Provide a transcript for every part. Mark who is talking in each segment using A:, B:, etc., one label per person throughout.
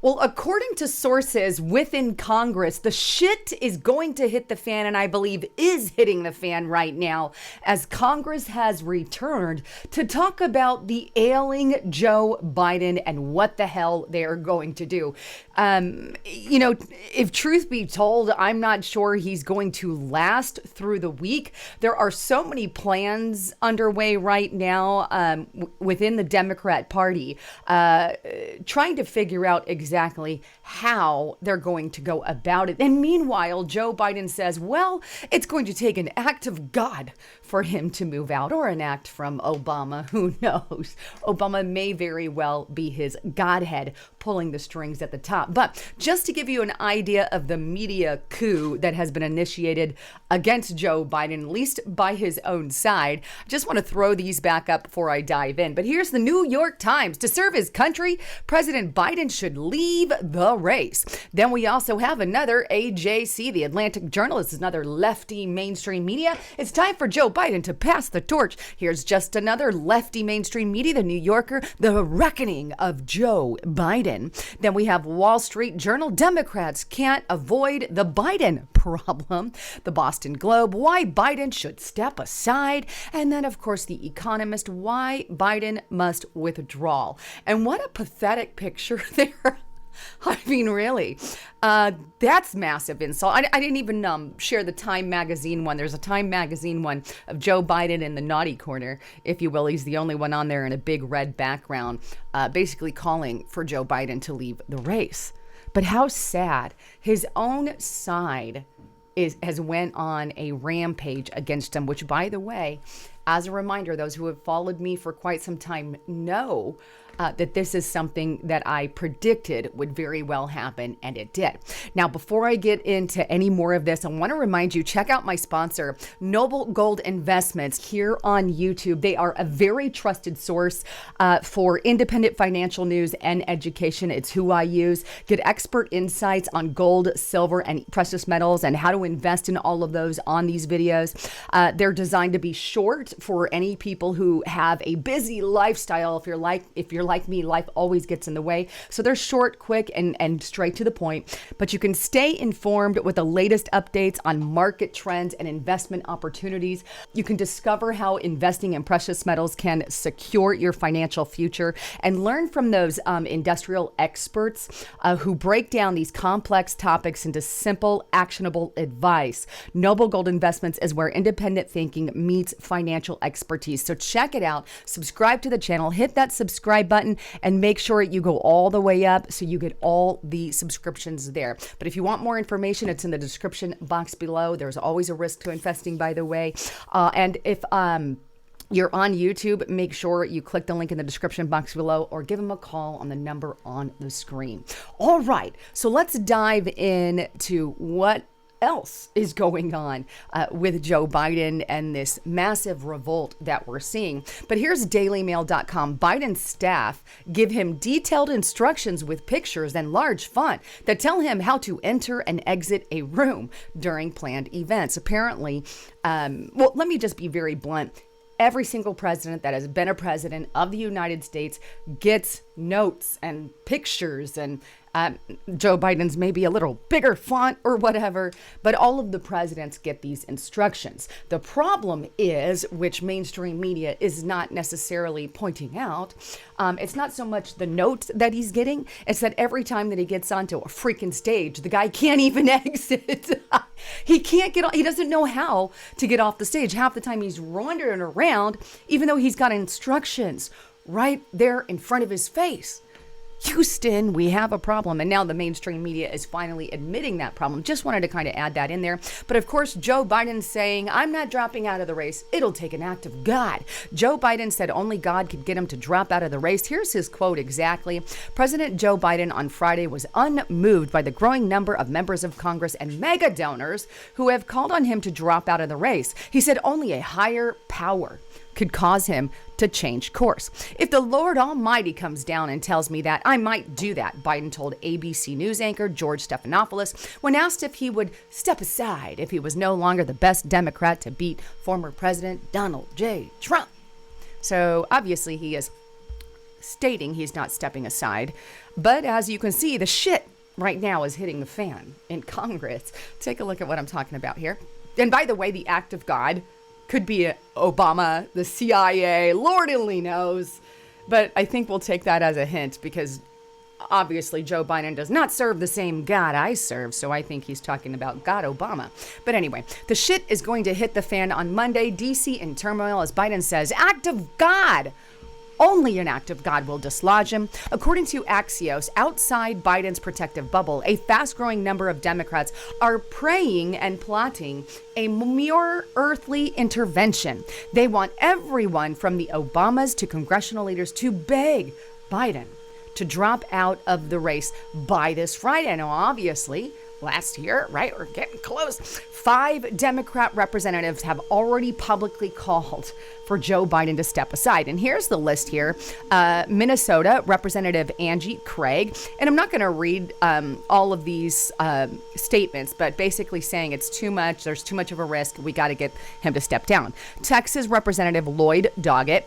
A: Well, according to sources within Congress, the shit is going to hit the fan, and I believe is hitting the fan right now, as Congress has returned to talk about the ailing Joe Biden and what the hell they are going to do. If truth be told, I'm not sure he's going to last through the week. There are so many plans underway right now within the Democrat Party, trying to figure out exactly how they're going to go about it. And meanwhile, Joe Biden says, well, it's going to take an act of God for him to move out, or an act from Obama. Who knows? Obama may very well be his Godhead pulling the strings at the top. But just to give you an idea of the media coup that has been initiated against Joe Biden, at least by his own side, I just want to throw these back up before I dive in. But here's the New York Times. To serve his country, President Biden should leave the race. Then we also have another AJC, the Atlantic Journal. This is another lefty mainstream media. It's time for Joe Biden to pass the torch. Here's just another lefty mainstream media, the New Yorker, the reckoning of Joe Biden. Then we have Wall Street Journal. Democrats can't avoid the Biden problem. The Boston Globe, why Biden should step aside. And then, of course, The Economist, why Biden must withdraw. And what a pathetic picture there. I mean, really, that's massive insult. I didn't even share the Time Magazine one. There's a Time Magazine one of Joe Biden in the naughty corner, if you will. He's the only one on there in a big red background, basically calling for Joe Biden to leave the race. But how sad. His own side has went on a rampage against him, which, by the way, as a reminder, those who have followed me for quite some time know that this is something that I predicted would very well happen, and it did. Now, before I get into any more of this, I want to remind you, check out my sponsor, Noble Gold Investments, here on YouTube. They are a very trusted source for independent financial news and education. It's who I use. Get expert insights on gold, silver, and precious metals, and how to invest in all of those on these videos. They're designed to be short for any people who have a busy lifestyle. If you're like me, life always gets in the way. So they're short, quick, and straight to the point. But you can stay informed with the latest updates on market trends and investment opportunities. You can discover how investing in precious metals can secure your financial future, and learn from those industrial experts who break down these complex topics into simple, actionable advice. Noble Gold Investments is where independent thinking meets financial expertise. So check it out. Subscribe to the channel. Hit that subscribe button and make sure you go all the way up so you get all the subscriptions there. But if you want more information, it's in the description box below. There's always a risk to investing, by the way. And if you're on YouTube, make sure you click the link in the description box below, or give them a call on the number on the screen. All right, so let's dive into what else is going on with Joe Biden and this massive revolt that we're seeing. But here's dailymail.com. Biden's staff give him detailed instructions with pictures and large font that tell him how to enter and exit a room during planned events. Apparently, well, let me just be very blunt. Every single president that has been a president of the United States gets notes and pictures, and Joe Biden's maybe a little bigger font or whatever, but all of the presidents get these instructions. The problem is, which mainstream media is not necessarily pointing out, it's not so much the notes that he's getting, it's that every time that he gets onto a freaking stage, the guy can't even exit. He can't get on, he doesn't know how to get off the stage. Half the time he's wandering around, even though he's got instructions right there in front of his face. Houston, we have a problem. And now the mainstream media is finally admitting that problem. Just wanted to kind of add that in there. But of course, Joe Biden's saying, I'm not dropping out of the race. It'll take an act of God. Joe Biden said only God could get him to drop out of the race. Here's his quote exactly. President Joe Biden on Friday was unmoved by the growing number of members of Congress and mega donors who have called on him to drop out of the race. He said only a higher power could cause him to change course. If the Lord Almighty comes down and tells me that, I might do that, Biden told ABC News anchor George Stephanopoulos when asked if he would step aside if he was no longer the best Democrat to beat former President Donald J. Trump. So obviously he is stating he's not stepping aside. But as you can see, the shit right now is hitting the fan in Congress. Take a look at what I'm talking about here. And by the way, the act of God could be Obama, the CIA, Lord only knows. But I think we'll take that as a hint because obviously Joe Biden does not serve the same God I serve, so I think he's talking about God Obama. But anyway, the shit is going to hit the fan on Monday. DC in turmoil as Biden says, act of God. Only an act of God will dislodge him. According to Axios, outside Biden's protective bubble, a fast-growing number of Democrats are praying and plotting a mere earthly intervention. They want everyone from the Obamas to congressional leaders to beg Biden to drop out of the race by this Friday. Now, obviously, last year, right? We're getting close. 5 Democrat representatives have already publicly called for Joe Biden to step aside. And here's the list here. Minnesota, Representative Angie Craig. And I'm not going to read all of these statements, but basically saying it's too much. There's too much of a risk. We got to get him to step down. Texas Representative Lloyd Doggett.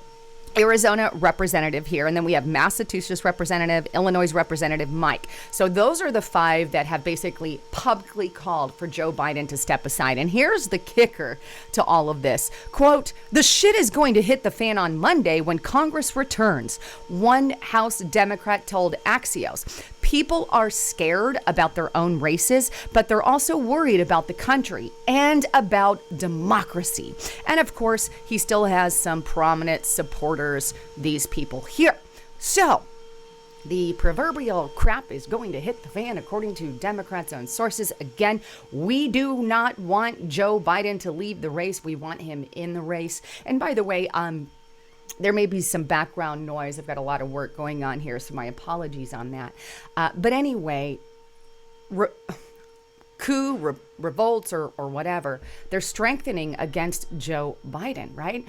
A: Arizona representative here, and then we have Massachusetts representative, Illinois representative Mike. So those are the 5 that have basically publicly called for Joe Biden to step aside. And here's the kicker to all of this. Quote, the shit is going to hit the fan on Monday when Congress returns, one House Democrat told Axios. People are scared about their own races, but they're also worried about the country and about democracy. And of course, he still has some prominent supporters, these people here. So the proverbial crap is going to hit the fan, according to Democrats' own sources. Again, we do not want Joe Biden to leave the race. We want him in the race. And by the way, there may be some background noise. I've got a lot of work going on here, so my apologies on that. But anyway, revolts or whatever, they're strengthening against Joe Biden, right?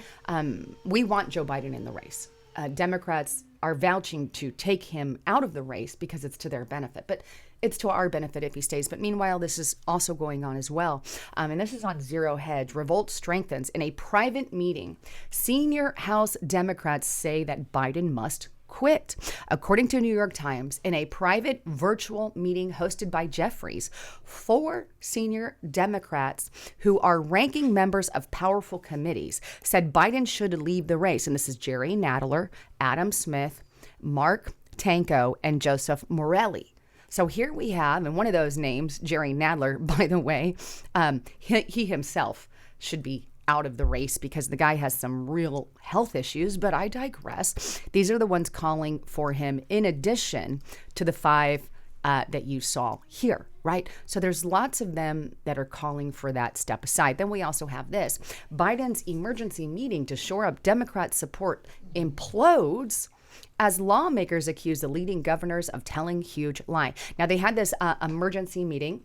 A: We want Joe Biden in the race. Democrats are vouching to take him out of the race because it's to their benefit. But it's to our benefit if he stays. But meanwhile, this is also going on as well. And this is on Zero Hedge. Revolt strengthens. In a private meeting, senior House Democrats say that Biden must quit. According to New York Times, in a private virtual meeting hosted by Jeffries, 4 senior Democrats who are ranking members of powerful committees said Biden should leave the race. And this is Jerry Nadler, Adam Smith, Mark Tanco, and Joseph Morelli. So here we have, and one of those names, Jerry Nadler, by the way, he himself should be out of the race because the guy has some real health issues, but I digress. These are the ones calling for him in addition to the 5 that you saw here, right? So there's lots of them that are calling for that step aside. Then we also have this. Biden's emergency meeting to shore up Democrat support implodes as lawmakers accuse the leading governors of telling huge lie. Now, they had this emergency meeting,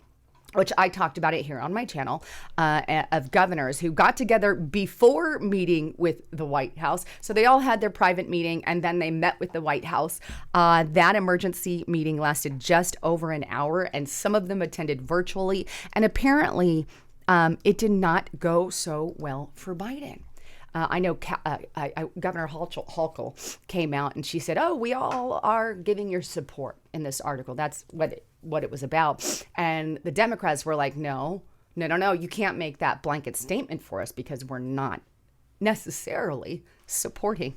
A: which I talked about it here on my channel, of governors who got together before meeting with the White House. So they all had their private meeting and then they met with the White House. That emergency meeting lasted just over an hour and some of them attended virtually. And apparently it did not go so well for Biden. I know Governor Hochul came out and she said, we all are giving your support in this article. That's what it was about. And the Democrats were like, no, you can't make that blanket statement for us because we're not necessarily supporting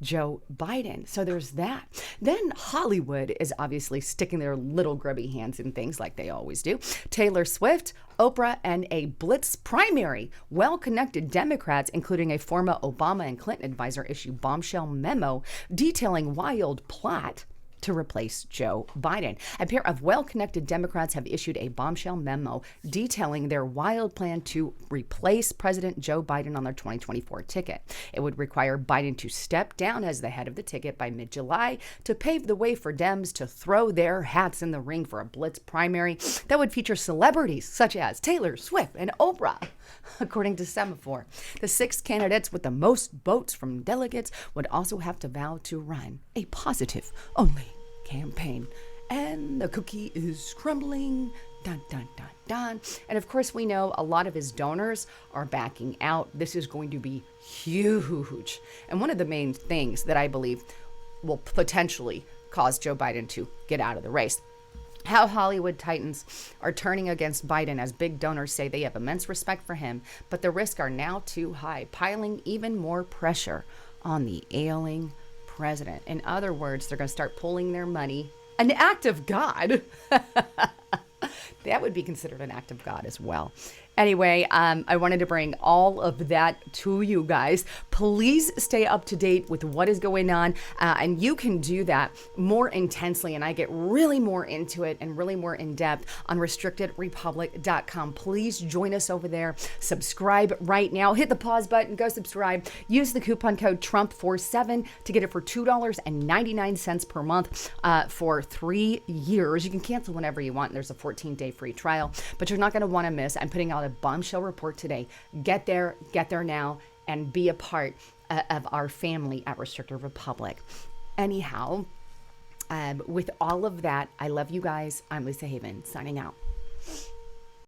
A: Joe Biden. So there's that. Then Hollywood is obviously sticking their little grubby hands in things like they always do. Taylor Swift, Oprah, and a blitz primary. Well-connected Democrats, including a former Obama and Clinton advisor, issue bombshell memo detailing wild plot to replace Joe Biden. A pair of well-connected Democrats have issued a bombshell memo detailing their wild plan to replace President Joe Biden on their 2024 ticket. It would require Biden to step down as the head of the ticket by mid-July to pave the way for Dems to throw their hats in the ring for a blitz primary that would feature celebrities such as Taylor Swift and Oprah. According to Semaphore, the 6 candidates with the most votes from delegates would also have to vow to run a positive-only campaign. And the cookie is crumbling. Dun, dun, dun, dun. And of course, we know a lot of his donors are backing out. This is going to be huge. And one of the main things that I believe will potentially cause Joe Biden to get out of the race. How Hollywood titans are turning against Biden as big donors say they have immense respect for him, but the risks are now too high, piling even more pressure on the ailing president. In other words, they're going to start pulling their money. An act of God. That would be considered an act of God as well. Anyway, I wanted to bring all of that to you guys. Please stay up to date with what is going on. And you can do that more intensely. And I get really more into it and really more in depth on restrictedrepublic.com. Please join us over there. Subscribe right now. Hit the pause button. Go subscribe. Use the coupon code TRUMP47 to get it for $2.99 per month for 3 years. You can cancel whenever you want. There's a 14-day free trial, but you're not going to want to miss. I'm putting out a bombshell report today. Get there now, and be a part of our family at Restricted Republic. Anyhow, with all of that, I love you guys. I'm Lisa Haven, signing out.